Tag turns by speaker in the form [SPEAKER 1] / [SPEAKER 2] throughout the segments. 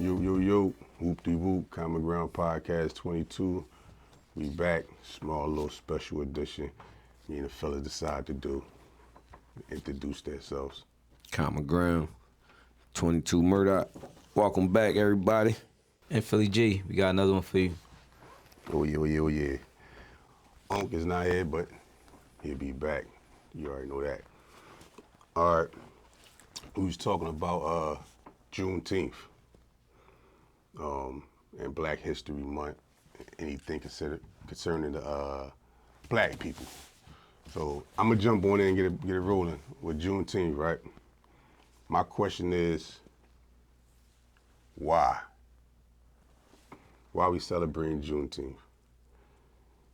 [SPEAKER 1] Yo, Whoopty Whoop, Common Ground Podcast 22. We back, small little special edition. Me and the fellas decided to do, introduce themselves.
[SPEAKER 2] Common Ground 22 Murdoc. Welcome back, everybody.
[SPEAKER 3] nphillygee, we got another one for you.
[SPEAKER 1] Oh yeah. Unc is not here, but he'll be back. You already know that. All right, we was talking about Juneteenth and Black History Month, anything concerning the black people. So I'm gonna jump on in and get it rolling with Juneteenth, right? My question is, why? Why are we celebrating Juneteenth?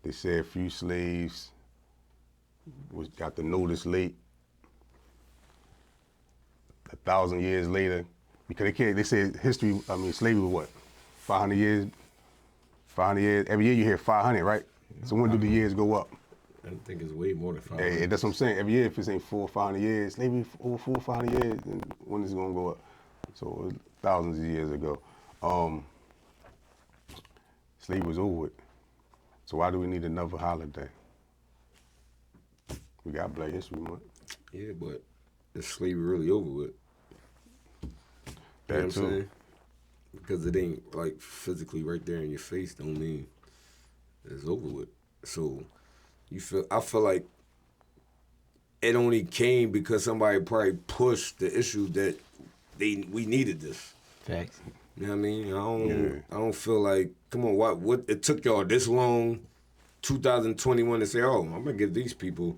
[SPEAKER 1] They said a few slaves got the notice late. 1,000 years later, because they said slavery was what? 500 years? 500 years? Every year you hear 500, right? So when do the years go up?
[SPEAKER 2] I think it's way more than 500.
[SPEAKER 1] Hey, that's what I'm saying. Every year, if it's ain't 400 or 500 years, slavery over 400 or 500 years, then when is it gonna go up? So it was thousands of years ago. Slavery was over with. So why do we need another holiday? We got Black History Month.
[SPEAKER 2] Yeah, but is slavery really over with?
[SPEAKER 1] That too.
[SPEAKER 2] Saying? Because it ain't like physically right there in your face don't mean it's over with. So I feel like it only came because somebody probably pushed the issue that we needed this.
[SPEAKER 3] Facts.
[SPEAKER 2] You know what I mean? I don't feel like, come on, what it took y'all this long, 2021, to say, oh, I'm gonna give these people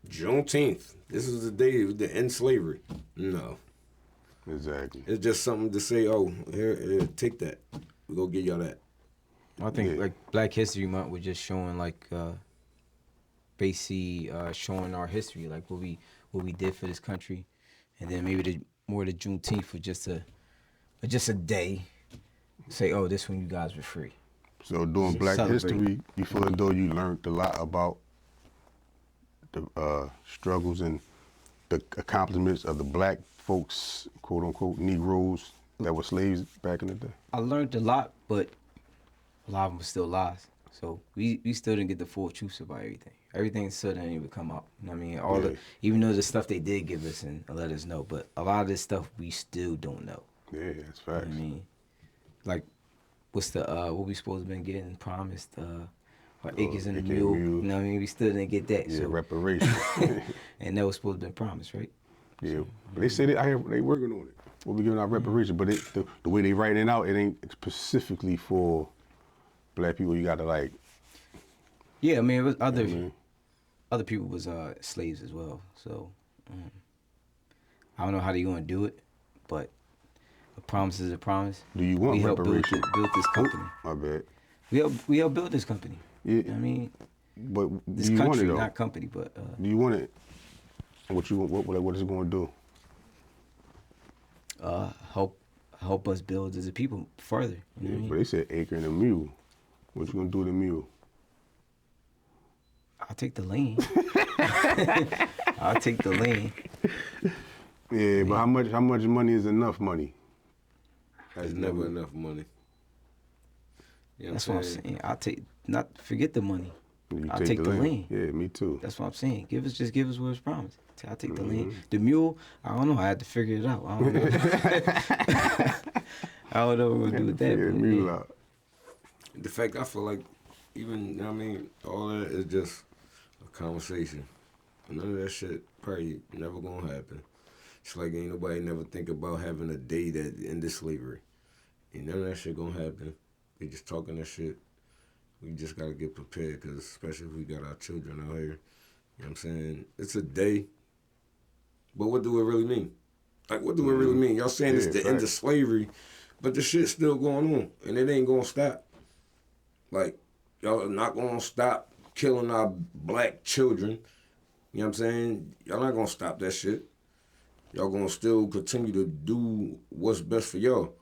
[SPEAKER 2] Juneteenth. This is the day to end slavery. No.
[SPEAKER 1] Exactly.
[SPEAKER 2] It's just something to say, oh, here, take that. We're gonna give y'all that.
[SPEAKER 3] I think like Black History Month was just showing like basically showing our history, like what we did for this country, and then maybe the Juneteenth was just a day. Say, oh, this when you guys were free.
[SPEAKER 1] So during Black History, you feel as though you learned a lot about the struggles and the accomplishments of the black folks, quote unquote, Negroes that were slaves back in the day?
[SPEAKER 3] I learned a lot, but a lot of them were still lies. So we still didn't get the full truths about everything. Everything still didn't even come out. You know what I mean? Even though the stuff they did give us and let us know, but a lot of this stuff we still don't know.
[SPEAKER 1] Yeah, that's facts.
[SPEAKER 3] You know what I mean? Like, what's the what we supposed to been getting promised? Our acres and the mule. You know what I mean? We still didn't get that.
[SPEAKER 1] Yeah,
[SPEAKER 3] so.
[SPEAKER 1] reparations.
[SPEAKER 3] And that was supposed to be promised, right?
[SPEAKER 1] Yeah, but they said they working on it. We'll be giving out reparations, but the way they writing it out, it ain't specifically for black people. You got to like.
[SPEAKER 3] Yeah, I mean, it was other people was slaves as well. So I don't know how they gonna do it, but a promise is a promise.
[SPEAKER 1] Do you want reparations?
[SPEAKER 3] We helped build this company.
[SPEAKER 1] My bad.
[SPEAKER 3] We helped build this company.
[SPEAKER 1] Yeah.
[SPEAKER 3] You know what I mean,
[SPEAKER 1] but
[SPEAKER 3] this
[SPEAKER 1] do you
[SPEAKER 3] country,
[SPEAKER 1] want it, though?
[SPEAKER 3] not company, but.
[SPEAKER 1] Do you want it? What is it going to do?
[SPEAKER 3] Help us build as a people further. You know what I mean?
[SPEAKER 1] But they said acre and a mule. What you gonna do with the mule?
[SPEAKER 3] I'll take the lane. I'll take the lane.
[SPEAKER 1] Yeah, but how much money is enough money?
[SPEAKER 2] That's never enough money. You know
[SPEAKER 3] That's what I'm saying. Forget the money. I'll take the lane.
[SPEAKER 1] Yeah, me too.
[SPEAKER 3] That's what I'm saying. Give us what was promised. I'll take the lane. The mule, I don't know. I had to figure it out. I don't know. I don't know what we're gonna do with that.
[SPEAKER 1] Figure the mule out.
[SPEAKER 2] The fact I feel like even, you know what I mean, all that is just a conversation. None of that shit probably never gonna happen. It's like ain't nobody never think about having a day that ended slavery. Ain't none of that shit gonna happen. We just talking that shit. We just gotta get prepared, because especially if we got our children out here, you know what I'm saying? It's a day, but what do it really mean? Like, what do it really mean? Y'all saying it's the end of slavery, but the shit's still going on, and it ain't gonna stop. Like, y'all are not gonna stop killing our black children. You know what I'm saying? Y'all not gonna stop that shit. Y'all gonna still continue to do what's best for y'all.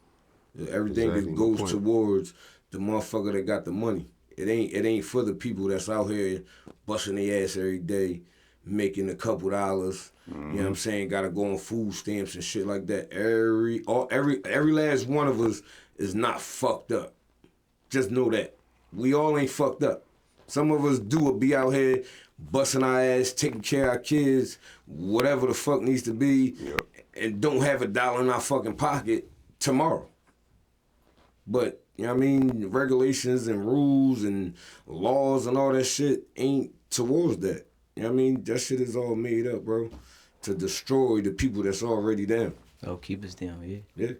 [SPEAKER 2] Everything that goes towards the motherfucker that got the money. It ain't for the people that's out here busting their ass every day, making a couple dollars. You know what I'm saying? Gotta go on food stamps and shit like that. Every last one of us is not fucked up. Just know that. We all ain't fucked up. Some of us be out here busting our ass, taking care of our kids, whatever the fuck needs to be, and don't have $1 in our fucking pocket tomorrow. But, you know what I mean, regulations and rules and laws and all that shit ain't towards that. You know what I mean? That shit is all made up, bro, to destroy the people that's already down.
[SPEAKER 3] Oh, keep us down, yeah.
[SPEAKER 2] Yeah.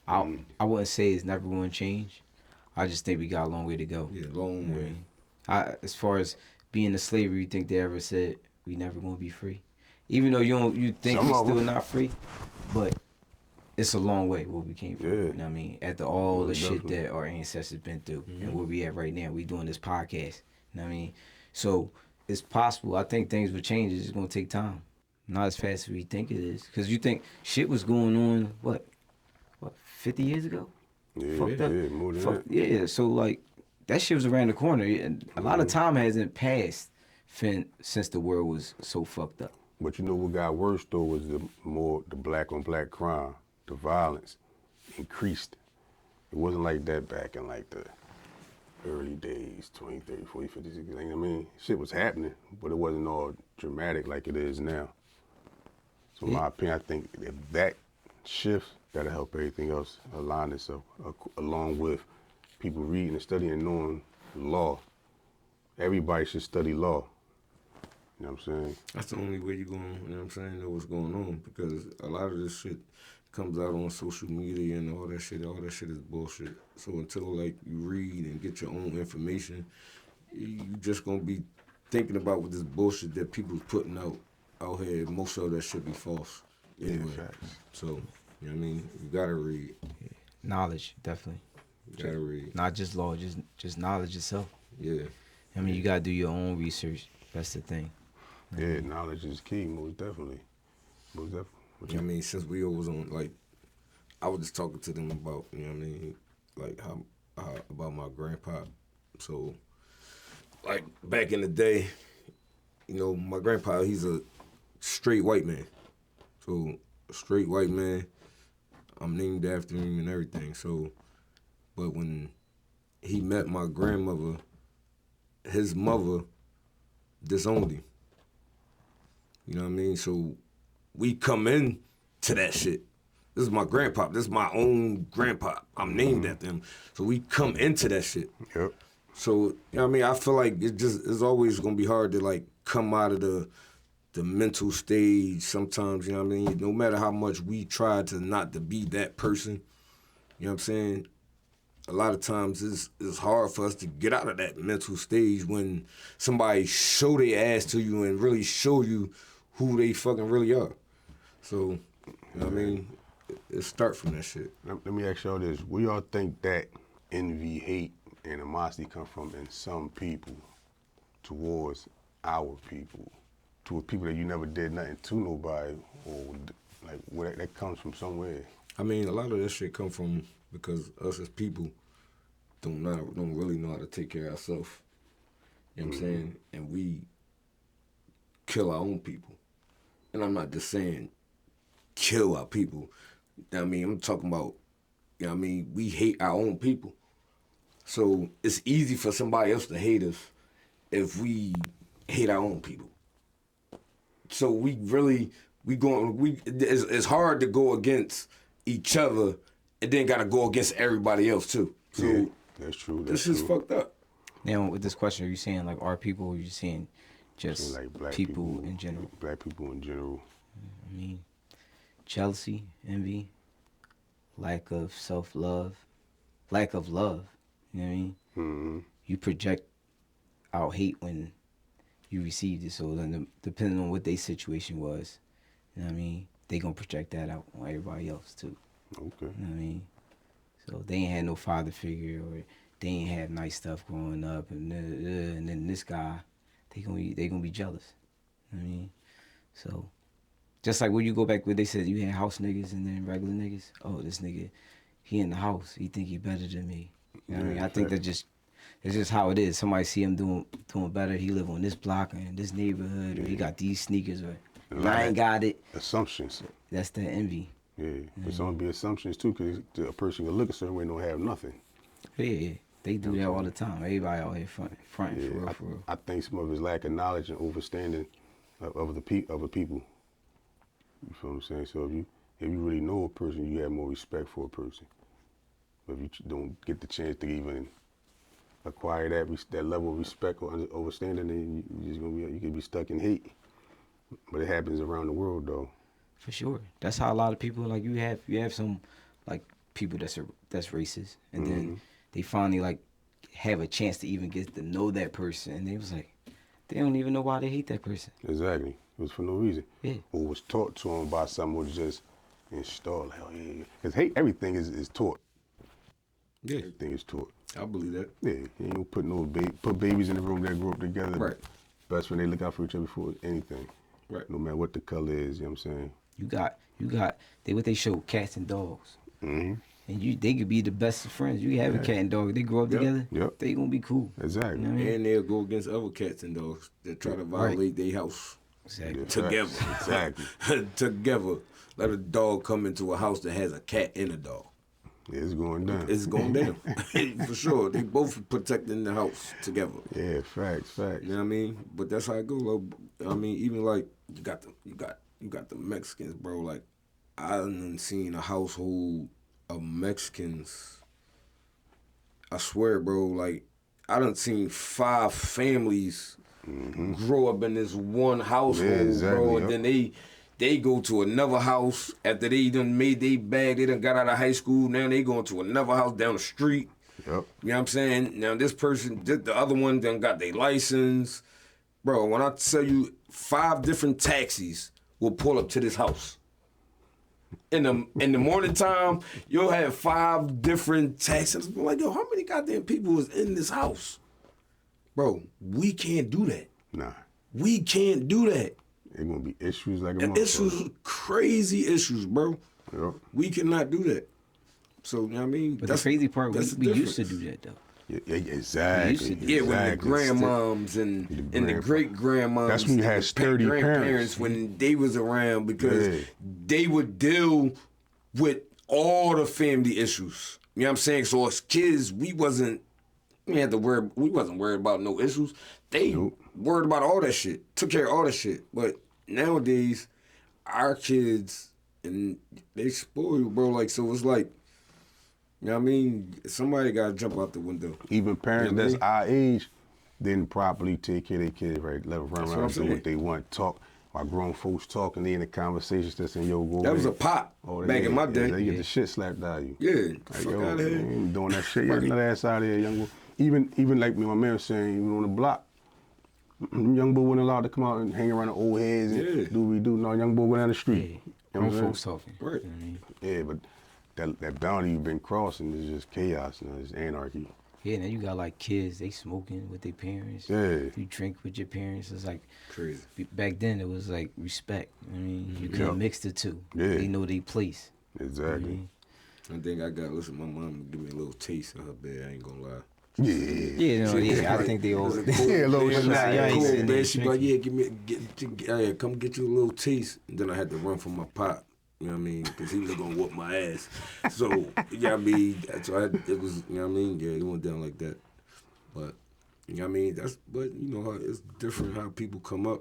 [SPEAKER 3] I wouldn't say it's never going to change. I just think we got a long way to go.
[SPEAKER 2] Yeah, long way.
[SPEAKER 3] As far as being a slavery, you think they ever said we never going to be free? Even though you think we still not free, but it's a long way where we came from.
[SPEAKER 1] Yeah.
[SPEAKER 3] You know what I mean? After all the shit
[SPEAKER 1] definitely.
[SPEAKER 3] that our ancestors been through and where we at right now, we doing this podcast. You know what I mean? So it's possible. I think things will change. It's just going to take time. Not as fast as we think it is. Because you think shit was going on, what, 50 years ago?
[SPEAKER 1] Yeah,
[SPEAKER 3] Fucked up.
[SPEAKER 1] more than that.
[SPEAKER 3] Yeah, so like that shit was around the corner, and a lot of time hasn't passed since the world was so fucked up.
[SPEAKER 1] But you know what got worse though was the black on black crime, the violence increased. It wasn't like that back in like the early days, 20, 30, 40, 50, 60, you know what I mean? Shit was happening, but it wasn't all dramatic like it is now. So in my opinion, I think if that shifts, that'll help everything else align itself, along with people reading and studying and knowing law. Everybody should study law. You know what I'm saying?
[SPEAKER 2] That's the only way you're going, you know what I'm saying, know what's going on. Because a lot of this shit comes out on social media and all that shit is bullshit. So until like you read and get your own information, you just gonna be thinking about what this bullshit that people's putting out here. Most of that shit be false. Anyway.
[SPEAKER 1] Yeah, facts.
[SPEAKER 2] So, you know what I mean? You gotta read.
[SPEAKER 3] Knowledge, definitely.
[SPEAKER 2] You gotta read.
[SPEAKER 3] Not just law, just knowledge itself.
[SPEAKER 2] Yeah.
[SPEAKER 3] I mean, you gotta do your own research. That's the thing.
[SPEAKER 1] Yeah, knowledge is key, most definitely. Most definitely.
[SPEAKER 2] You know what I mean? Since we was on, like, I was just talking to them about, you know what I mean, like, how about my grandpa. So, like, back in the day, you know, my grandpa, he's a straight white man. So, a straight white man, I'm named after him and everything. So, but when he met my grandmother, his mother disowned him. You know what I mean? So, we come in to that shit. This is my grandpa. This is my own grandpa. I'm named after him. So we come into that shit.
[SPEAKER 1] Yep.
[SPEAKER 2] So, you know what I mean? I feel like it's always gonna be hard to like come out of the mental stage sometimes, you know what I mean? No matter how much we try to not to be that person, you know what I'm saying? A lot of times it's hard for us to get out of that mental stage when somebody show their ass to you and really show you who they fucking really are. So, you know what I mean? It start from that shit.
[SPEAKER 1] Let me ask y'all this. Where y'all think that envy, hate, and animosity come from in some people towards our people? Towards people that you never did nothing to nobody, or like where that comes from somewhere?
[SPEAKER 2] I mean, a lot of this shit come from because us as people don't really know how to take care of ourselves. You know what I'm saying? And we kill our own people. And I'm not just saying kill our people. You know what I mean? I'm talking about, you know what I mean? We hate our own people. So it's easy for somebody else to hate us if we hate our own people. So it's hard to go against each other and then gotta go against everybody else too. So
[SPEAKER 1] Yeah, that's true.
[SPEAKER 2] this is fucked up.
[SPEAKER 3] Now, with this question, are you saying like our people, or are you saying just
[SPEAKER 1] like black
[SPEAKER 3] people in general?
[SPEAKER 1] Black people in general.
[SPEAKER 3] I mean, jealousy, envy, lack of self-love, lack of love. You know what I mean?
[SPEAKER 1] Mm-hmm.
[SPEAKER 3] You project out hate when you received it. So then, depending on what their situation was, you know what I mean, they gonna project that out on everybody else too.
[SPEAKER 1] Okay.
[SPEAKER 3] You know what I mean? So they ain't had no father figure, or they ain't had nice stuff growing up, and then this guy, they gonna be jealous. You know what I mean? So just like when you go back where they said you had house niggas and then regular niggas. Oh, this nigga, he in the house. He think he better than me. You know what I mean? I think It's just how it is. Somebody see him doing better. He live on this block or in this neighborhood, or he got these sneakers, or I ain't got it.
[SPEAKER 1] Assumptions.
[SPEAKER 3] That's the envy.
[SPEAKER 1] Yeah, but some be assumptions too, because a person can look a certain way and don't have nothing.
[SPEAKER 3] Yeah, they do that all the time. Everybody out here fronting for real.
[SPEAKER 1] I think some of it's lack of knowledge and understanding of the people. You feel what I'm saying? So if you really know a person, you have more respect for a person. But if you don't get the chance to even acquire that level of respect or understanding, then you can be stuck in hate. But it happens around the world though.
[SPEAKER 3] For sure. That's how a lot of people, like, you have some like people that's racist, and then they finally like have a chance to even get to know that person, and they was like, they don't even know why they hate that person.
[SPEAKER 1] Exactly. It was for no reason.
[SPEAKER 3] Yeah.
[SPEAKER 1] Or was taught to them by someone was just installed. Hell yeah. Because hate, everything is taught.
[SPEAKER 2] Yeah.
[SPEAKER 1] Everything is taught.
[SPEAKER 2] I believe that.
[SPEAKER 1] Yeah. You ain't gonna put babies in the room that grew up together.
[SPEAKER 2] Right.
[SPEAKER 1] Best when they look out for each other before anything.
[SPEAKER 2] Right.
[SPEAKER 1] No matter what the color is, you know what I'm saying?
[SPEAKER 3] You got what they show, cats and dogs.
[SPEAKER 1] Mm-hmm.
[SPEAKER 3] And they could be the best of friends. You have a cat and dog, they grow up together, they gonna be cool.
[SPEAKER 1] Exactly.
[SPEAKER 3] You know what I mean?
[SPEAKER 2] And they'll go against other cats and dogs that try to violate their house.
[SPEAKER 3] Exactly.
[SPEAKER 1] Yeah,
[SPEAKER 2] Together.
[SPEAKER 1] facts. Exactly.
[SPEAKER 2] Together. Let a dog come into a house that has a cat and a dog.
[SPEAKER 1] Yeah, it's going down.
[SPEAKER 2] It's going down. For sure. They both protecting the house together.
[SPEAKER 1] Yeah, facts.
[SPEAKER 2] You know what I mean? But that's how it go. Like, I mean, even like you got the Mexicans, bro. Like, I done seen a household of Mexicans. I swear, bro. Like, I done seen 5 families grow up in this one household, bro. And then they go to another house after they done made their bag. They done got out of high school. Now they going to another house down the street.
[SPEAKER 1] Yep.
[SPEAKER 2] You know what I'm saying? Now this person, the other one done got their license. Bro, when I tell you 5 different taxis will pull up to this house. In the morning time, you'll have 5 different taxis. I'm like, yo, how many goddamn people is in this house? Bro, we can't do that.
[SPEAKER 1] Nah.
[SPEAKER 2] We can't do that.
[SPEAKER 1] It's gonna be issues like a
[SPEAKER 2] And
[SPEAKER 1] motherfucker.
[SPEAKER 2] issues, crazy issues, bro.
[SPEAKER 1] Yep.
[SPEAKER 2] We cannot do that. So, you know what I mean?
[SPEAKER 3] But the crazy part, we used to do that though.
[SPEAKER 1] Yeah, exactly.
[SPEAKER 2] Yeah, when the grandmoms and the great grandmoms,
[SPEAKER 1] that's when you had sturdy
[SPEAKER 2] grandparents when they was around, because they would deal with all the family issues. You know what I'm saying? So as kids, we wasn't worried about no issues. They worried about all that shit, took care of all that shit. But nowadays, our kids, and they spoiled, bro. Like, so it's like, you know what I mean? Somebody got to jump out the window.
[SPEAKER 1] Even parents that's our age didn't properly take care of their kids, right? Let them run around and do what they want, talk. While grown folks talking, they in the conversations that's in your go.
[SPEAKER 2] That was a pop back in my day.
[SPEAKER 1] They get the shit slapped out of you.
[SPEAKER 2] Yeah,
[SPEAKER 1] Like,
[SPEAKER 2] fuck out of here.
[SPEAKER 1] You ain't doing that shit. Get that ass out of here, young boy. Even like me, my man was saying, even on the block, young boy wasn't allowed to come out and hang around the old heads and do what we do. No, young boy went down the street.
[SPEAKER 3] Yeah. Grown folks talking.
[SPEAKER 2] Right.
[SPEAKER 3] You know what I mean?
[SPEAKER 1] Yeah, but that boundary you've been crossing is just chaos now. It's anarchy.
[SPEAKER 3] Yeah, now you got like kids, they smoking with their parents.
[SPEAKER 1] Yeah.
[SPEAKER 3] You drink with your parents. It's like
[SPEAKER 2] Crazy.
[SPEAKER 3] back then it was like respect. I mean, you couldn't mix the two.
[SPEAKER 1] Yeah.
[SPEAKER 3] They know their place.
[SPEAKER 1] Exactly.
[SPEAKER 2] I think I got to listen to my mom give me a little taste of her bed. I ain't gonna lie.
[SPEAKER 1] Yeah.
[SPEAKER 3] Yeah, no, yeah. I think they all.
[SPEAKER 1] Yeah, a little
[SPEAKER 2] Yeah,
[SPEAKER 1] shot.
[SPEAKER 3] y'all ain't
[SPEAKER 2] cool,
[SPEAKER 3] sitting there
[SPEAKER 2] man. She be like,
[SPEAKER 3] drinking.
[SPEAKER 2] come get you a little taste. And then I had to run from my pop. You know what I mean? Because he was gonna whoop my ass. So, you know what I mean? So it was, you know what I mean? Yeah, it went down like that. But, you know what I mean? But you know, it's different how people come up.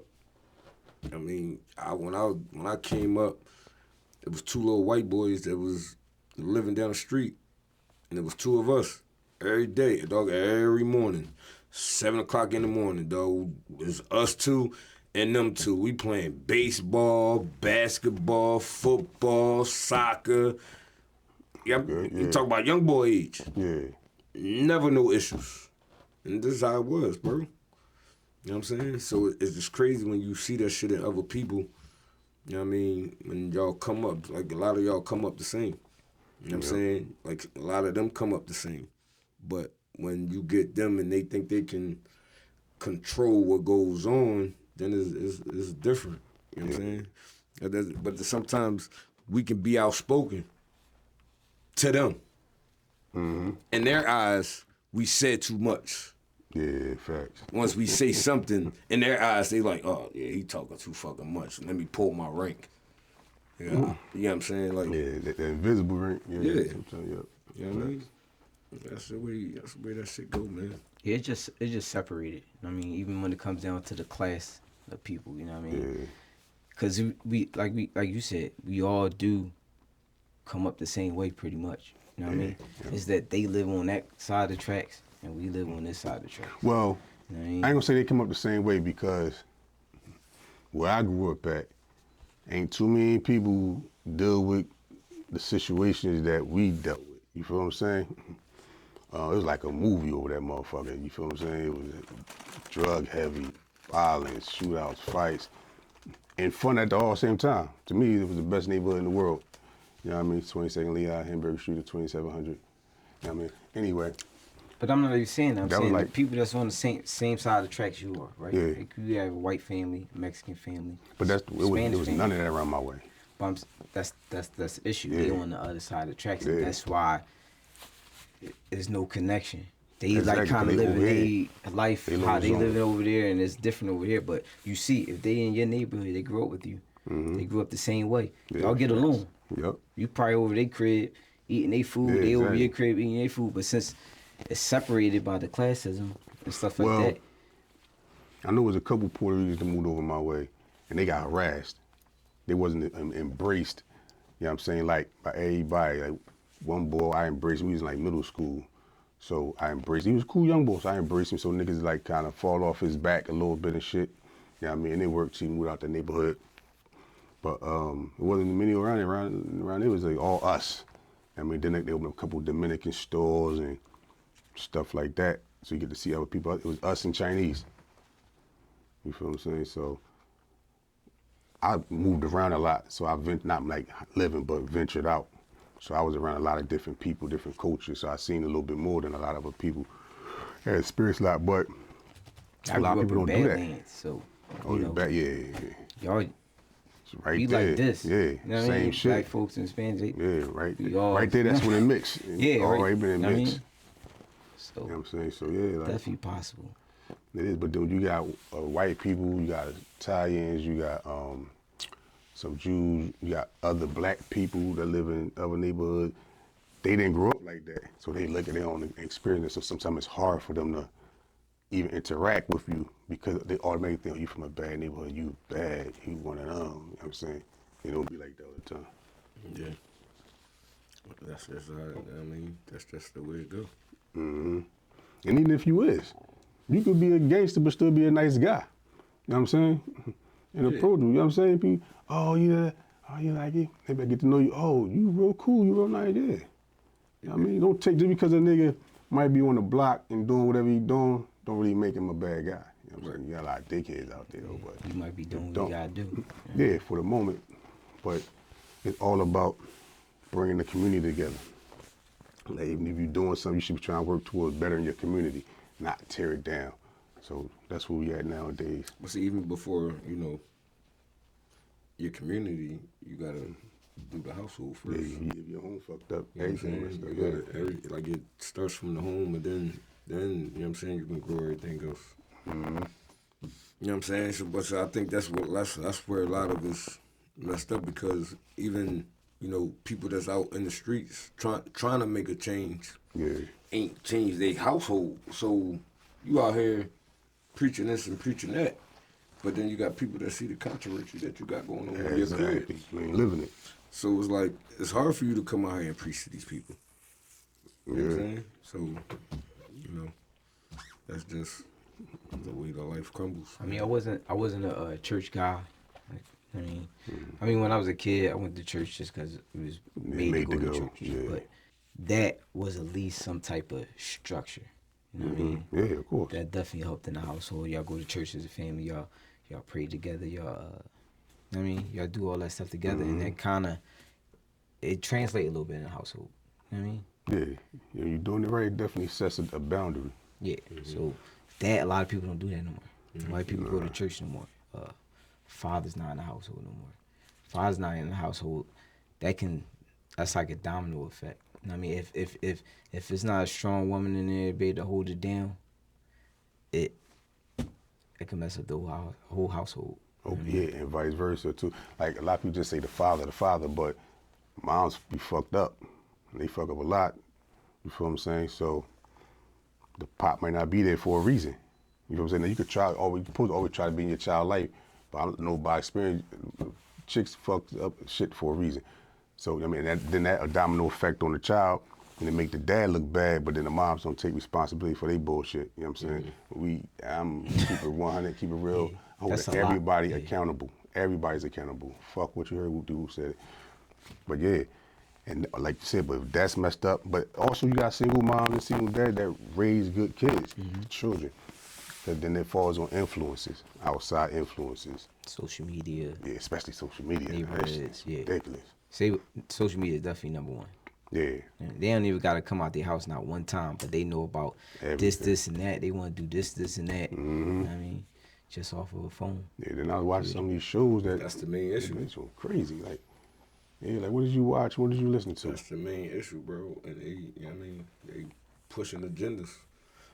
[SPEAKER 2] I mean, when I came up, it was 2 little white boys that was living down the street, and it was 2 of us every day, dog, every morning, 7 o'clock in the morning, dog. It's us 2 and them 2. We playing baseball, basketball, football, soccer. You talk about young boy age.
[SPEAKER 1] Yeah.
[SPEAKER 2] Never no issues. And this is how it was, bro. You know what I'm saying? So it's just crazy when you see that shit in other people. You know what I mean? When y'all come up, like a lot of y'all come up the same. You know what I'm saying? Like a lot of them come up the same. But when you get them and they think they can control what goes on, then it's different. You know what I'm saying? But sometimes we can be outspoken to them. In their eyes, we said too much.
[SPEAKER 1] Yeah, facts.
[SPEAKER 2] Once we say something, in their eyes, they like, oh, yeah, he talking too fucking much. Let me pull my rank. Yeah, you know what I'm saying? Like,
[SPEAKER 1] Yeah, the invisible ring. Yeah.
[SPEAKER 2] Yeah.
[SPEAKER 1] I'm telling you.
[SPEAKER 2] You know what I mean? That's the way that shit go, man.
[SPEAKER 3] Yeah, it just separated. I mean, even when it comes down to the class of people, you know what I mean?
[SPEAKER 1] Yeah.
[SPEAKER 3] Because we like you said, we all do come up the same way pretty much. You know what I mean?
[SPEAKER 1] Yeah.
[SPEAKER 3] It's that they live on that side of the tracks and we live on this side of the tracks.
[SPEAKER 1] Well,
[SPEAKER 3] You know what I
[SPEAKER 1] I
[SPEAKER 3] mean?
[SPEAKER 1] ain't gonna say they come up the same way because where I grew up at, ain't too many people deal with the situations that we dealt with. You feel what I'm saying? It was like a movie over that motherfucker. You feel what I'm saying? It was drug heavy, violence, shootouts, fights, and fun at the all same time. To me, it was the best neighborhood in the world. You know what I mean? 22nd Lehigh, Hamburg Street, 2700. You know what I mean? Anyway.
[SPEAKER 3] But I'm not even saying that. I'm
[SPEAKER 1] That was
[SPEAKER 3] saying
[SPEAKER 1] like-
[SPEAKER 3] the people that's on the same side of the tracks you are, right?
[SPEAKER 1] Yeah.
[SPEAKER 3] Like you have a white family, Mexican family.
[SPEAKER 1] But it was
[SPEAKER 3] Spanish family.
[SPEAKER 1] none of that around my way.
[SPEAKER 3] But that's the issue.
[SPEAKER 1] Yeah.
[SPEAKER 3] They on the other side of the tracks, and
[SPEAKER 1] Yeah.
[SPEAKER 3] that's why there's no connection. They
[SPEAKER 1] Exactly,
[SPEAKER 3] like kind
[SPEAKER 1] they
[SPEAKER 3] of living
[SPEAKER 1] over here.
[SPEAKER 3] their life
[SPEAKER 1] They
[SPEAKER 3] how
[SPEAKER 1] live
[SPEAKER 3] they
[SPEAKER 1] zone.
[SPEAKER 3] living over there, and it's different over here. But you see, if they in your neighborhood, they grew up with you. They grew up the same way.
[SPEAKER 1] Yeah,
[SPEAKER 3] Y'all get
[SPEAKER 1] facts.
[SPEAKER 3] along.
[SPEAKER 1] Yep.
[SPEAKER 3] You probably over their crib eating their food.
[SPEAKER 1] Yeah,
[SPEAKER 3] they over
[SPEAKER 1] exactly.
[SPEAKER 3] your crib eating their food. But since it's separated by the classism and stuff like
[SPEAKER 1] Well,
[SPEAKER 3] that,
[SPEAKER 1] I know there was a couple Puerto Ricans that moved over my way, and they got harassed. They wasn't embraced, you know what I'm saying, like by everybody. Like one boy I embraced him, he was in like middle school. So I embraced him. He was a cool young boy, so I embraced him. So niggas like kind of fall off his back a little bit and shit. You know what I mean? And they worked, he moved out the neighborhood. But it wasn't many around there. Around it was like all us. I mean, then they opened up a couple Dominican stores and stuff like that. So you get to see other people. It was us and Chinese. You feel what I'm saying? So I moved around a lot. So I not like living, but ventured out. So I was around a lot of different people, different cultures. So I seen a little bit more than a lot of other people. I had experienced a lot, but
[SPEAKER 3] I
[SPEAKER 1] a lot of
[SPEAKER 3] grew up
[SPEAKER 1] people
[SPEAKER 3] in
[SPEAKER 1] don't do that.
[SPEAKER 3] Badlands, so
[SPEAKER 1] Oh,
[SPEAKER 3] you
[SPEAKER 1] you
[SPEAKER 3] know,
[SPEAKER 1] back? Yeah.
[SPEAKER 3] y'all
[SPEAKER 1] It's right
[SPEAKER 3] we
[SPEAKER 1] there.
[SPEAKER 3] like this.
[SPEAKER 1] Yeah,
[SPEAKER 3] You know what I
[SPEAKER 1] same
[SPEAKER 3] mean?
[SPEAKER 1] shit.
[SPEAKER 3] Black folks and Spanish.
[SPEAKER 1] Yeah, right
[SPEAKER 3] We
[SPEAKER 1] there.
[SPEAKER 3] all-
[SPEAKER 1] Right there, that's when it mixed.
[SPEAKER 3] Yeah, right.
[SPEAKER 1] Already been in
[SPEAKER 3] Know what I
[SPEAKER 1] mix.
[SPEAKER 3] mean? So
[SPEAKER 1] You know what I'm saying? So yeah, like
[SPEAKER 3] definitely possible.
[SPEAKER 1] it is. But then you got white people, you got Italians, you got some Jews, you got other black people that live in other neighborhoods. They didn't grow up like that, so they look at their own experience. So sometimes it's hard for them to even interact with you because they automatically think, oh, you from a bad neighborhood, you bad, you one of them. You know what I'm saying? They don't be like that all the time.
[SPEAKER 2] Yeah. That's just how, I mean, that's just the way it go.
[SPEAKER 1] And even if you is, you could be a gangster but still be a nice guy. You know what I'm saying? And approach you, you know what I'm saying? People, oh yeah, oh you like it? Maybe I get to know you. Oh, you real cool, you real nice, yeah. You know what I mean? Don't take, just because a nigga might be on the block and doing whatever he doing, don't really make him a bad guy. You know what I'm saying? You got a lot of dickheads out there, though, but
[SPEAKER 3] You might be doing what
[SPEAKER 1] don't.
[SPEAKER 3] you gotta do.
[SPEAKER 1] yeah, for the moment. But it's all about bringing the community together. Like, even if you're doing something, you should be trying to work towards bettering your community, not tear it down. So that's where we at nowadays.
[SPEAKER 2] But see, even before, you know, your community, you gotta do the household
[SPEAKER 1] Yeah,
[SPEAKER 2] first.
[SPEAKER 1] if your home fucked up,
[SPEAKER 2] You know what I'm
[SPEAKER 1] everything
[SPEAKER 2] saying?
[SPEAKER 1] messed up.
[SPEAKER 2] You
[SPEAKER 1] Yeah.
[SPEAKER 2] gotta, like it starts from the home, and then you know what I'm saying, you can grow everything else. You know what I'm saying? So I think that's where a lot of us messed up, because even, you know, people that's out in the streets trying to make a change
[SPEAKER 1] Yeah.
[SPEAKER 2] ain't changed their household. So you out here preaching this and preaching that, but then you got people that see the controversy that you got going on in your crib.
[SPEAKER 1] Exactly. You ain't living it.
[SPEAKER 2] So it's like, it's hard for you to come out here and preach to these people. You know what I'm saying? So, you know, that's just the way the life crumbles.
[SPEAKER 3] I mean, I wasn't a church guy. Like, I mean, when I was a kid, I went to church just because it was made to go to church.
[SPEAKER 1] yeah.
[SPEAKER 3] But that was at least some type of structure. You know what I mean?
[SPEAKER 1] Yeah, of course.
[SPEAKER 3] That definitely helped in the household. Y'all go to church as a family. Y'all pray together. Y'all, I mean, y'all do all that stuff together, and that kind of it translates a little bit in the household. You know what I mean?
[SPEAKER 1] Yeah, you're doing it right. It definitely sets a boundary.
[SPEAKER 3] Yeah. So that a lot of people don't do that no more. A lot of people go to church no more. Father's not in the household no more. Father's not in the household. That's like a domino effect. I mean, if it's not a strong woman in there to be able to hold it down, it can mess up the whole household.
[SPEAKER 1] Oh, yeah, and vice versa too. Like a lot of people just say the father, but moms be fucked up. They fuck up a lot. You feel what I'm saying? So the pop might not be there for a reason. You know what I'm saying? Now, you could always try to be in your child's life, but I don't know by experience, chicks fuck up shit for a reason. So I mean, then that a domino effect on the child, and it make the dad look bad, but then the moms don't take responsibility for their bullshit. You know what I'm saying? I'm keep it 100, keep it real. I hold everybody accountable. Everybody's accountable. Fuck what you heard who said it. But yeah, and like you said, but if that's messed up, but also you got single moms and single dads that raise good kids, children. But then it falls on influences, outside influences.
[SPEAKER 3] Social media.
[SPEAKER 1] Yeah, especially social media.
[SPEAKER 3] Neighborhoods, yeah.
[SPEAKER 1] Ridiculous.
[SPEAKER 3] Say social media is definitely number one.
[SPEAKER 1] Yeah.
[SPEAKER 3] They don't even got to come out their house not one time, but they know about this, and that. They want to do this, and that.
[SPEAKER 1] Mm-hmm.
[SPEAKER 3] I mean, just off of a phone.
[SPEAKER 1] Yeah, then I was watching some of these shows
[SPEAKER 2] That's the main issue.
[SPEAKER 1] It's so crazy. Like, yeah, like what did you watch? What did you listen to?
[SPEAKER 2] That's the main issue, bro. And they pushing agendas.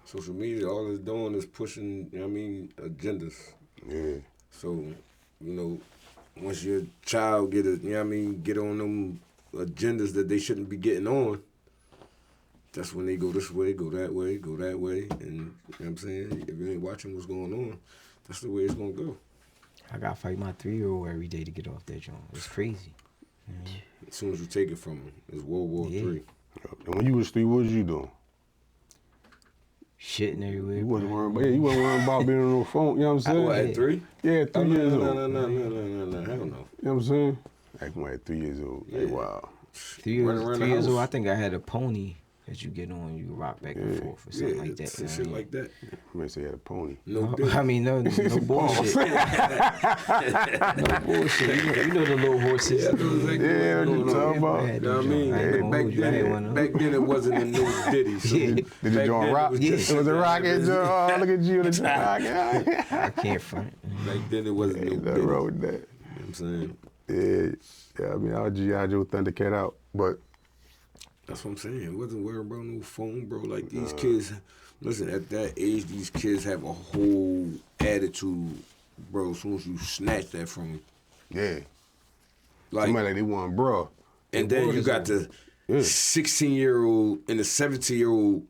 [SPEAKER 2] Social media, all it's doing is pushing, agendas.
[SPEAKER 1] Yeah.
[SPEAKER 2] So, once your child get on them agendas that they shouldn't be getting on, that's when they go this way, go that way, and you know what I'm saying? If you ain't watching what's going on, that's the way it's gonna go.
[SPEAKER 3] I gotta fight my 3-year-old every day to get off that joint. It's crazy.
[SPEAKER 2] As soon as you take it from him, it's World War III.
[SPEAKER 1] And when you was 3, what was you doing?
[SPEAKER 3] Shitting everywhere.
[SPEAKER 1] You wasn't worrying about being on the phone, you know what I'm saying?
[SPEAKER 2] At 3?
[SPEAKER 1] Yeah, 3 years old.
[SPEAKER 2] No, hell no.
[SPEAKER 1] You know what I'm saying? Like when at 3 years old. Yeah. Like, wow.
[SPEAKER 3] 3 years old, I think I had a pony that you get on, you rock back and forth or something like that.
[SPEAKER 2] Shit like that.
[SPEAKER 1] I mean, say you had a pony.
[SPEAKER 3] No bullshit. No bullshit. You know the little horses.
[SPEAKER 2] Yeah, what you talking about. You know what I mean? Back then it wasn't a new ditty. So
[SPEAKER 1] Did you join rock? It was a rocket. Oh, look at you in the rocket.
[SPEAKER 3] I can't front.
[SPEAKER 2] Back then it wasn't no ditty.
[SPEAKER 1] Nothing wrong with that.
[SPEAKER 2] You know what I'm saying?
[SPEAKER 1] Yeah, I mean, I'll G.I. Joe Thundercat out, but
[SPEAKER 2] that's what I'm saying. It wasn't worrying about no phone, bro. Like these kids, listen, at that age, these kids have a whole attitude, bro. As soon as you snatch that from them.
[SPEAKER 1] Yeah.
[SPEAKER 2] Like,
[SPEAKER 1] somebody like they want, bro.
[SPEAKER 2] And then you got the 16-year-old and the 17-year-old.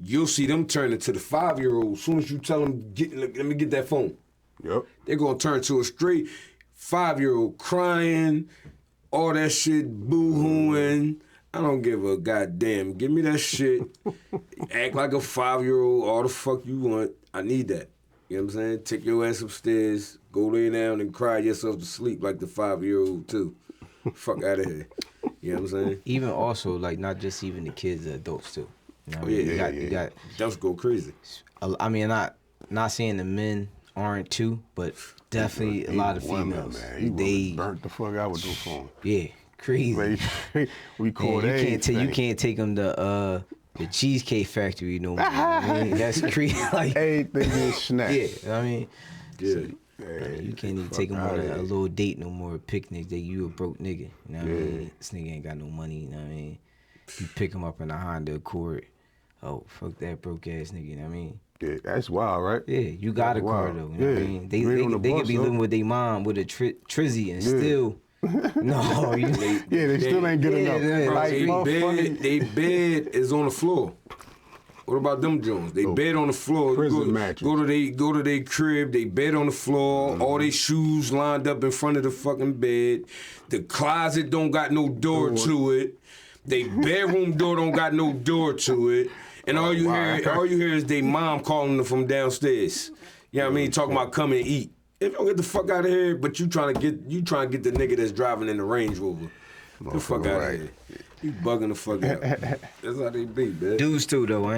[SPEAKER 2] You'll see them turn into the 5-year-old. As soon as you tell them, let me get that phone.
[SPEAKER 1] Yep.
[SPEAKER 2] They're going to turn to a straight 5-year-old crying, all that shit, boo-hooing. I don't give a goddamn. Give me that shit. Act like a 5-year-old, all the fuck you want. I need that. You know what I'm saying? Take your ass upstairs, go lay down and cry yourself to sleep like the 5-year-old too. Fuck out of here. You know what I'm saying?
[SPEAKER 3] Even also, like, not just even the kids, the adults too. You know what
[SPEAKER 2] I mean?
[SPEAKER 3] You got
[SPEAKER 2] adults go crazy.
[SPEAKER 3] I mean, not saying the men aren't too, but definitely a lot of females.
[SPEAKER 1] They burnt the fuck out with those phones.
[SPEAKER 3] Yeah. Crazy.
[SPEAKER 1] We call it.
[SPEAKER 3] You can't take them to the Cheesecake Factory no more. I mean, that's crazy. Like
[SPEAKER 1] everything is snack.
[SPEAKER 3] Yeah, I mean,
[SPEAKER 2] yeah.
[SPEAKER 3] You can't even take them on a little date no more. A picnic. You a broke nigga. You know what I mean? This nigga ain't got no money. You know what I mean? You pick him up in a Honda Accord. Oh, fuck that broke ass nigga. You know what I mean?
[SPEAKER 1] Yeah, that's wild, right?
[SPEAKER 3] Yeah, you got a car though. You know what I mean? They could be living with their mom with a trizzy and still. No,
[SPEAKER 1] they still ain't good enough.
[SPEAKER 2] They bed is on the floor. What about them Jones? They bed on the floor.
[SPEAKER 1] Prison mattress.
[SPEAKER 2] Go to their crib. They bed on the floor.
[SPEAKER 1] Mm-hmm.
[SPEAKER 2] All their shoes lined up in front of the fucking bed. The closet don't got no door to it. They bedroom door don't got no door to it. And all you hear is they mom calling them from downstairs. You know what I mean? Talking about come and eat. If you don't get the fuck out of here, but you trying to get the nigga that's driving in the Range Rover. Get the fuck out of here. You bugging the fuck out. That's how they be, man.
[SPEAKER 3] Dudes too though.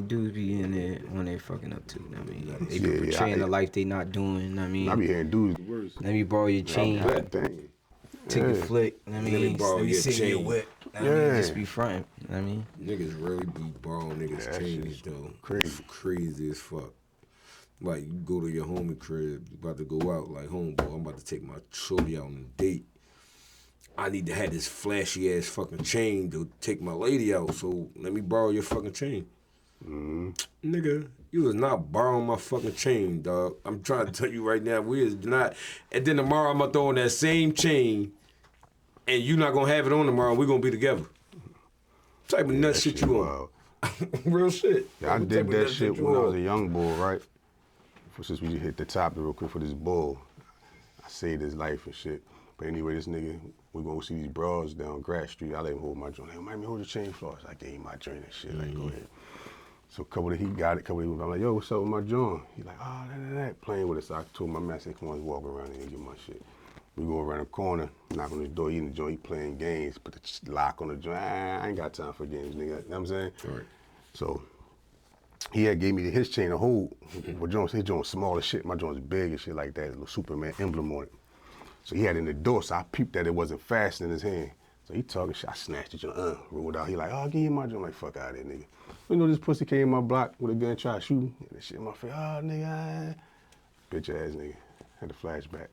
[SPEAKER 3] Dudes be in there when they fucking up too. You know what I mean? They be portraying the life they not doing. You know what I mean?
[SPEAKER 1] I be hearing dudes worse.
[SPEAKER 3] Let me borrow your chain. Take a flick. You know what I mean?
[SPEAKER 2] Let me borrow your chain.
[SPEAKER 3] Whip. I mean, just be fronting. You know what I mean?
[SPEAKER 2] Niggas really be borrowing niggas' chains though. Crazy as fuck. Like, you go to your homie crib, you about to go out, like, homeboy, I'm about to take my shorty out on a date. I need to have this flashy ass fucking chain to take my lady out. So let me borrow your fucking chain. Nigga, you was not borrowing my fucking chain, dog. I'm trying to tell you right now, we is not. And then tomorrow I'm gonna throw on that same chain, and you not gonna have it on tomorrow. And we gonna be together. What type of nut shit you on? Real shit.
[SPEAKER 1] Yeah, I did that shit when I was a young boy, right? Since we just hit the topic real quick for this bull, I saved his life and shit. But anyway, this nigga, we gonna see these bras down Grass Street. I let him hold my joint. Hey, mind me hold your chain for us. I gave him my joint and shit. Like, go ahead. So he got it. I'm like, yo, what's up with my joint? He like, oh, that. Playing with it. So I told my man, I said, come on, let's walk around and get my shit. We go around the corner, knock on his door, he in the joint, he playing games, put the lock on the joint. I ain't got time for games, nigga. You know what I'm saying?
[SPEAKER 2] Right.
[SPEAKER 1] So he had gave me his chain to hold. His joint's small as shit. My joint's big and shit like that. A little Superman emblem on it. So he had it in the door, so I peeped that it wasn't fast in his hand. So he talking shit, I snatched the joint, rolled out. He like, oh, give me my joint. I'm like, fuck out of there, nigga. You know this pussy came in my block with a gun, tried to shoot me. And that shit in my face, oh, nigga. Bitch ass nigga. Had a flashback.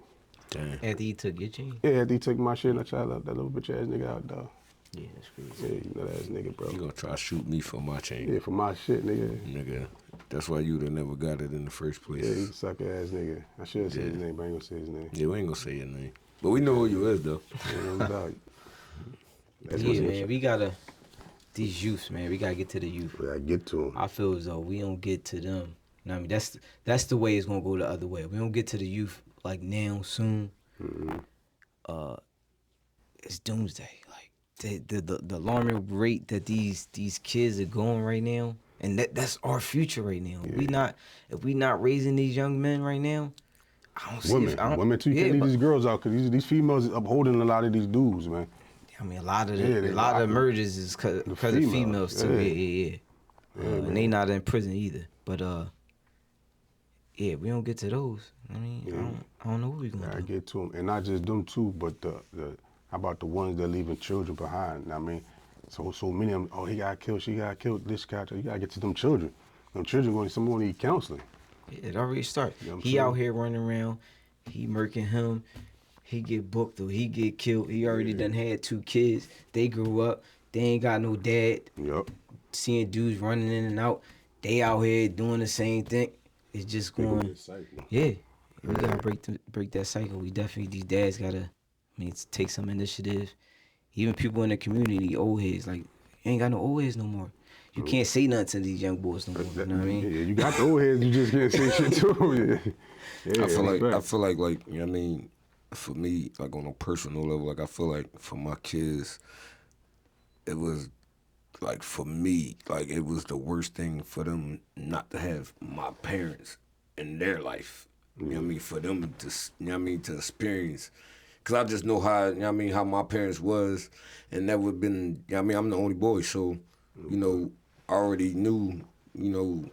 [SPEAKER 2] Damn.
[SPEAKER 3] After he took your chain?
[SPEAKER 1] Yeah, after he took my shit and I tried to let that little bitch ass nigga out, dog.
[SPEAKER 3] Yeah, that's crazy.
[SPEAKER 1] Yeah, you know that ass nigga, bro.
[SPEAKER 2] You gonna try to shoot me for my chain?
[SPEAKER 1] Yeah, for my shit, nigga.
[SPEAKER 2] Nigga, that's why you'd have never got it in the first place.
[SPEAKER 1] Yeah, he sucker ass nigga. I should have said his name, but I ain't gonna say his name.
[SPEAKER 2] Yeah, we ain't gonna say your name. But we know who you is, though.
[SPEAKER 1] Yeah, dog.
[SPEAKER 3] Yeah, man, we gotta, these youths, man, we gotta get to the youth.
[SPEAKER 1] We gotta get to him.
[SPEAKER 3] I feel as though we don't get to them. You know what I mean? That's the way it's gonna go the other way. We don't get to the youth like now, soon. It's doomsday. Like the alarming rate that these kids are going right now, and that's our future right now.
[SPEAKER 1] Yeah.
[SPEAKER 3] If we not raising these young men right now, I don't see
[SPEAKER 1] Women too. You can't leave these girls out because these females upholding a lot of these dudes, man.
[SPEAKER 3] I mean, a lot of the murders is because of females too. Yeah. And they not in prison either. But yeah, we don't get to those. I mean, I don't know what we gonna do.
[SPEAKER 1] I get to them, and not just them too, but how about the ones that leaving children behind? I mean, so many of them. Oh, he got killed. She got killed. This guy. You gotta get to them children. Them children someone need counseling.
[SPEAKER 3] Yeah, it already started.
[SPEAKER 1] You know
[SPEAKER 3] he out here running around. He murking him. He get booked or he get killed. He already done had 2 kids. They grew up. They ain't got no dad.
[SPEAKER 1] Yep.
[SPEAKER 3] Seeing dudes running in and out. They out here doing the same thing. It's just going. Yeah. We gotta break that cycle. We definitely, these dads gotta, take some initiative. Even people in the community, old heads, like, you ain't got no old heads no more. You can't say nothing to these young boys no more. You know what I mean?
[SPEAKER 1] Yeah, you got the old heads, you just can't say shit to them. Yeah,
[SPEAKER 2] I feel like, you know what I mean? For me, like on a personal level, like I feel like for my kids, it was like for me, like it was the worst thing for them not to have my parents in their life. You know what I mean? For them to, you know what I mean, to experience. Cause I just know how, you know what I mean, how my parents was, and that would have been, you know what I mean, I'm the only boy, so, you know, I already knew, you know,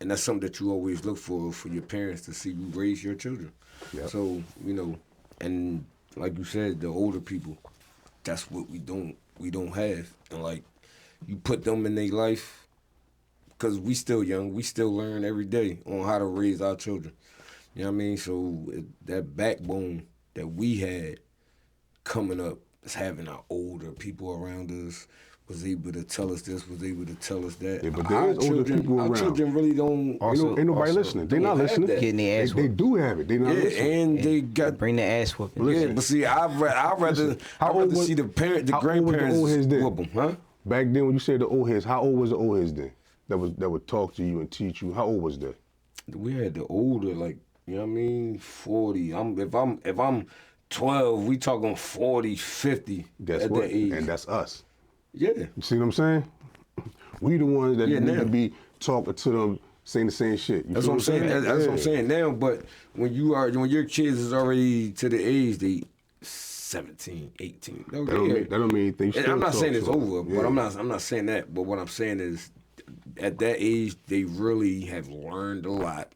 [SPEAKER 2] and that's something that you always look for your parents to see you raise your children.
[SPEAKER 1] Yep.
[SPEAKER 2] So, you know, and like you said, the older people, that's what we don't have. And like, you put them in their life, because we still young, we still learn every day on how to raise our children. You know what I mean? So that backbone that we had coming up is having our older people around us, was able to tell us this, was able to tell us that.
[SPEAKER 1] Yeah, but there is older people around.
[SPEAKER 2] Our children really don't.
[SPEAKER 1] Also, ain't nobody listening. They not listening.
[SPEAKER 3] Getting their ass
[SPEAKER 1] They
[SPEAKER 3] whooped.
[SPEAKER 1] do have it. They not listening.
[SPEAKER 2] And they got.
[SPEAKER 3] Bring the ass whooping.
[SPEAKER 2] Yeah, but see, I'd rather see the grandparents whoop them, huh?
[SPEAKER 1] Back then, when you said the old heads, how old was the old heads then? That would talk to you and teach you. How old was that?
[SPEAKER 2] We had the older, like, you know what I mean, 40. If I'm 12, we talking 40, 50
[SPEAKER 1] Guess
[SPEAKER 2] at
[SPEAKER 1] what?
[SPEAKER 2] that age.
[SPEAKER 1] And that's us.
[SPEAKER 2] Yeah.
[SPEAKER 1] You see what I'm saying? We the ones that need
[SPEAKER 2] now.
[SPEAKER 1] to be talking to them, saying the same shit. You
[SPEAKER 2] That's
[SPEAKER 1] feel
[SPEAKER 2] what I'm saying. That's what I'm saying now. But when your kids is already to the age they 17, 18.
[SPEAKER 1] That don't mean anything.
[SPEAKER 2] And I'm not saying it's over, but I'm not saying that. But what I'm saying is, at that age, they really have learned a lot.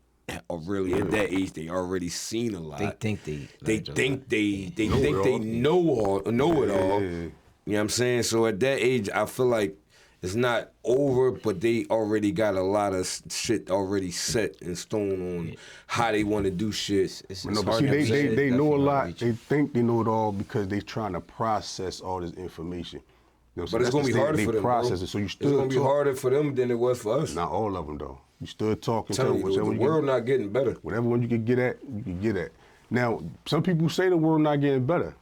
[SPEAKER 2] Or really, at that age, they already seen a lot.
[SPEAKER 3] They think they
[SPEAKER 2] know it all. You know what I'm saying? So at that age, I feel like It's not over, but they already got a lot of shit already set in stone on how they want to do shit.
[SPEAKER 1] But see, they know a lot. They think they know it all because they trying to process all this information. You know, so
[SPEAKER 2] But it's gonna be harder for them,
[SPEAKER 1] process
[SPEAKER 2] bro.
[SPEAKER 1] it. So you
[SPEAKER 2] It's
[SPEAKER 1] still
[SPEAKER 2] gonna be harder for them than it was for us.
[SPEAKER 1] Not all of them though. You still talking.
[SPEAKER 2] I'm telling you, the world not getting better.
[SPEAKER 1] Whatever one you can get at, you can get at. Now, some people say the world not getting better.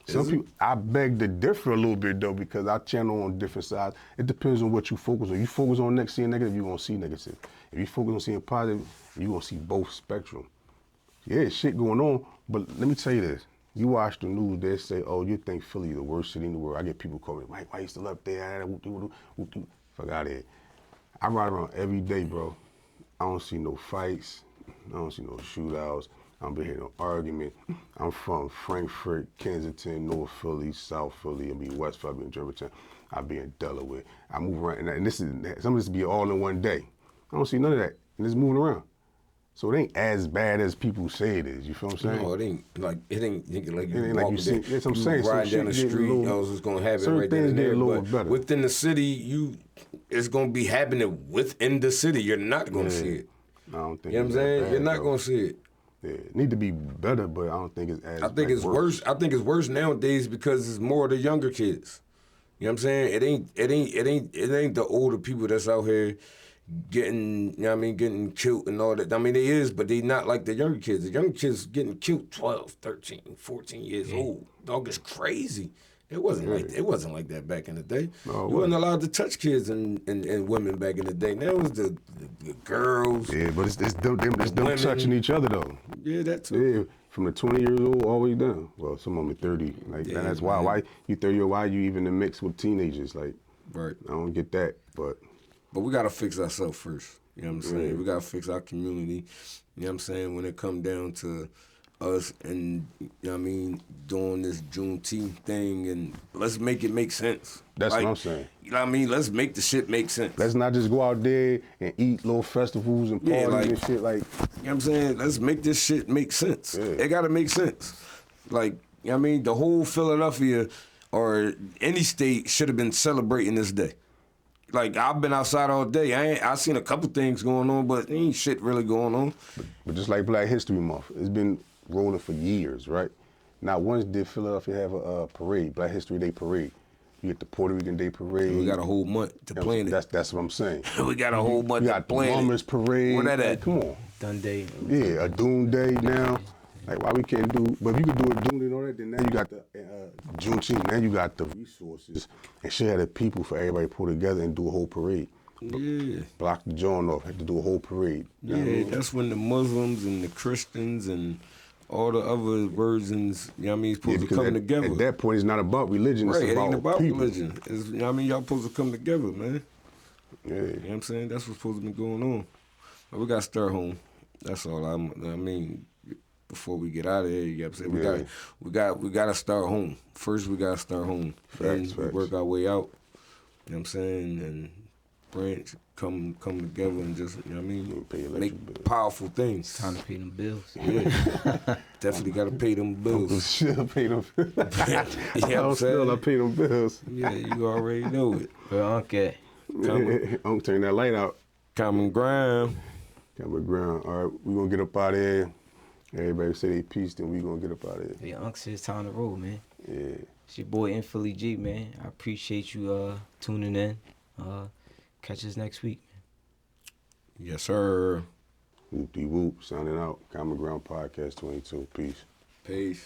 [SPEAKER 1] Some people, I beg to differ a little bit though, because I channel on different sides. It depends on what you focus on. You focus on seeing negative, you're gonna see negative. If you focus on seeing positive, you're gonna see both spectrum. Yeah, shit going on, but let me tell you this. You watch the news, they say, oh, you think Philly the worst city in the world. I get people calling me, Mike, why you still up there? Fuck out of here. I ride around every day, bro. I don't see no fights. I don't see no shootouts. I don't hear no argument. I'm from Frankfurt, Kensington, North Philly, South Philly. I be in West Philly, I be in Germantown. I be in Delaware. I move around, and this is some of this be all in one day. I don't see none of that, and it's moving around. So it ain't as bad as people say it is. You feel what I'm saying?
[SPEAKER 2] No, it ain't like
[SPEAKER 1] you see. That's what I'm saying.
[SPEAKER 2] Riding down the street, I was just gonna have it right there and there. But within the city, it's gonna be happening within the city. You're not gonna see it.
[SPEAKER 1] I don't think.
[SPEAKER 2] You know what I'm saying? You're not gonna see it.
[SPEAKER 1] Yeah, it need to be better, but I don't think it's as.
[SPEAKER 2] I think it's worse. I think it's worse nowadays because it's more the younger kids. You know what I'm saying? It ain't the older people that's out here getting, you know what I mean, getting killed and all that. I mean, they is, but they not like the younger kids. The younger kids getting killed 12, 13, 14 years old. Dog, is crazy. It wasn't like that back in the day. No, you wasn't allowed to touch kids and women back in the day. Now it was the girls.
[SPEAKER 1] Yeah, but it's them touching each other though.
[SPEAKER 2] Yeah, that too.
[SPEAKER 1] Yeah, from the 20 years old all the way down. Well, some of them are 30. Like, and that's why. Why you 30 or why you even in the mix with teenagers? Like,
[SPEAKER 2] right.
[SPEAKER 1] I don't get that, but
[SPEAKER 2] we gotta fix ourselves first. You know what I'm saying?
[SPEAKER 1] Yeah.
[SPEAKER 2] We gotta fix our community. You know what I'm saying? When it come down to us and, you know what I mean, doing this Juneteenth thing, and let's make it make sense.
[SPEAKER 1] That's what I'm saying.
[SPEAKER 2] You know what I mean? Let's make the shit make sense.
[SPEAKER 1] Let's not just go out there and eat little festivals and parties and shit. Like,
[SPEAKER 2] you know what I'm saying? Let's make this shit make sense. Yeah. It gotta make sense. Like, you know what I mean? The whole Philadelphia or any state should have been celebrating this day. Like, I've been outside all day. I seen a couple things going on, but ain't shit really going on.
[SPEAKER 1] But just like Black History Month, it's been rolling for years, right? Not once did Philadelphia have a parade, Black History Day parade. You get the Puerto Rican Day parade.
[SPEAKER 2] We got a whole month to plan it.
[SPEAKER 1] That's what I'm saying.
[SPEAKER 2] We got a whole month to plan it.
[SPEAKER 1] We got the Mummers parade.
[SPEAKER 2] Where that at?
[SPEAKER 1] Like, come on.
[SPEAKER 3] Dun Day.
[SPEAKER 1] Yeah, a Doom Day now. Like, why we can't do, but if you could do a Doom Day and all that, then now you got the Juneteenth, now you got the resources and share the people for everybody to pull together and do a whole parade.
[SPEAKER 2] Yeah.
[SPEAKER 1] Block the joint off, have to do a whole parade.
[SPEAKER 2] You know what I mean? That's when the Muslims and the Christians and all the other versions, you know what I mean, supposed to come together.
[SPEAKER 1] At that point, it's not about religion,
[SPEAKER 2] right,
[SPEAKER 1] it's about
[SPEAKER 2] it ain't about
[SPEAKER 1] people.
[SPEAKER 2] religion. It's, you know what I mean, y'all supposed to come together, man.
[SPEAKER 1] Yeah.
[SPEAKER 2] You know what I'm saying? That's what's supposed to be going on. But we got to start home. That's all I mean. Before we get out of here, you know what I'm saying? We got to start home. First, we got to start home. Then we work our way out. You know what I'm saying? And branch, come together and just, you know what I mean? Make powerful things.
[SPEAKER 3] It's time to pay them bills.
[SPEAKER 2] Yeah. Definitely got to pay them bills.
[SPEAKER 1] Should pay them bills.
[SPEAKER 2] You know what I'm saying?
[SPEAKER 1] I pay them bills.
[SPEAKER 2] Yeah, you already know it.
[SPEAKER 3] Well, okay.
[SPEAKER 1] Uncle, turn that light out.
[SPEAKER 2] Common ground.
[SPEAKER 1] Common ground. All right, we're going to get up out of here. Everybody say they peace, then we gonna get up out of here.
[SPEAKER 3] Yeah, Unc said it's time to roll, man.
[SPEAKER 1] Yeah.
[SPEAKER 3] It's your boy nphillygee, man. I appreciate you tuning in. Catch us next week, man.
[SPEAKER 2] Yes, sir.
[SPEAKER 1] Whoopty whoop, signing out. Common Ground Podcast 22. Peace.
[SPEAKER 2] Peace.